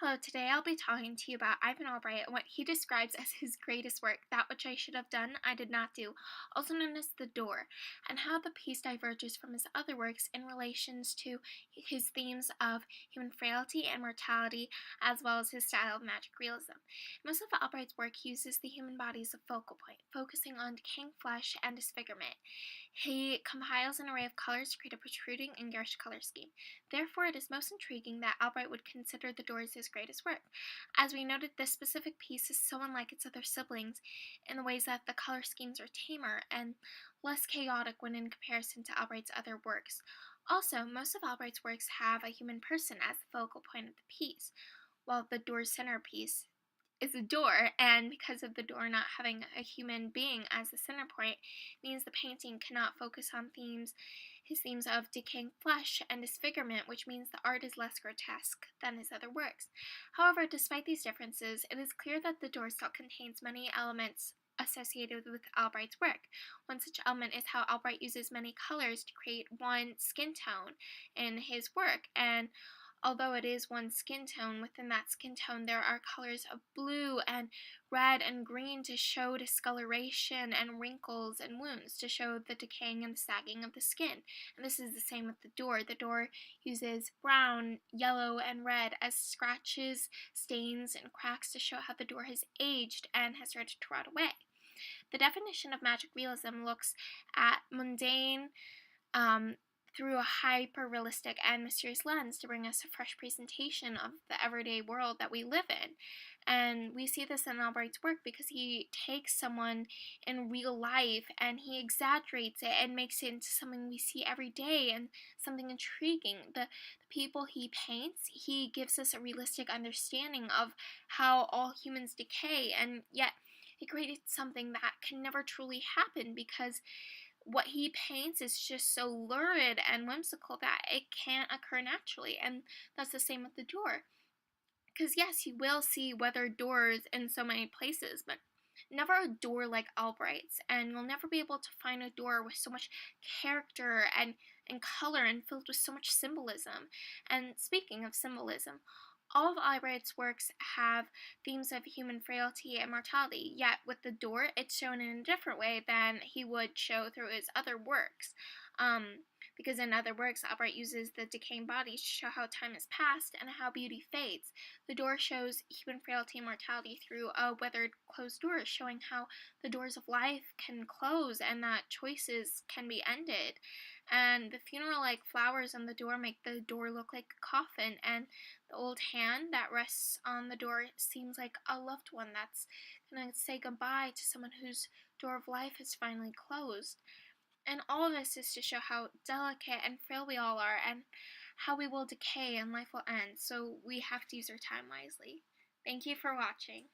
Hello, today I'll be talking to you about Ivan Albright and what he describes as his greatest work, That Which I Should Have Done, I Did Not Do, also known as The Door, and how the piece diverges from his other works in relations to his themes of human frailty and mortality, as well as his style of magic realism. Most of Albright's work uses the human body as a focal point, focusing on decaying flesh and disfigurement. He compiles an array of colors to create a protruding and garish color scheme. Therefore, it is most intriguing that Albright would consider the Doors his greatest work. As we noted, this specific piece is so unlike its other siblings in the ways that the color schemes are tamer and less chaotic when in comparison to Albright's other works. Also, most of Albright's works have a human person as the focal point of the piece, while the Door's centerpiece is a door, and because of the door not having a human being as the center point, means the painting cannot focus on his themes of decaying flesh and disfigurement, which means the art is less grotesque than his other works. However, despite these differences, it is clear that the door still contains many elements associated with Albright's work. One such element is how Albright uses many colors to create one skin tone in his work, and although it is one skin tone, within that skin tone there are colors of blue and red and green to show discoloration and wrinkles and wounds, to show the decaying and the sagging of the skin. And this is the same with the door. The door uses brown, yellow, and red as scratches, stains, and cracks to show how the door has aged and has started to rot away. The definition of magic realism looks at mundane, um, through a hyper-realistic and mysterious lens to bring us a fresh presentation of the everyday world that we live in. And we see this in Albright's work because he takes someone in real life and he exaggerates it and makes it into something we see every day and something intriguing. The people he paints, he gives us a realistic understanding of how all humans decay, and yet he created something that can never truly happen because what he paints is just so lurid and whimsical that it can't occur naturally. And that's the same with the door. Because, yes, you will see weathered doors in so many places, but never a door like Albright's. And you'll never be able to find a door with so much character and color and filled with so much symbolism. And speaking of symbolism, all of Albright's works have themes of human frailty and mortality, yet with the door, it's shown in a different way than he would show through his other works. Because in other works, Albright uses the decaying bodies to show how time has passed and how beauty fades. The door shows human frailty and mortality through a weathered closed door, showing how the doors of life can close and that choices can be ended. And the funeral-like flowers on the door make the door look like a coffin, and the old hand that rests on the door seems like a loved one that's going to say goodbye to someone whose door of life has finally closed. And all of this is to show how delicate and frail we all are and how we will decay and life will end. So we have to use our time wisely. Thank you for watching.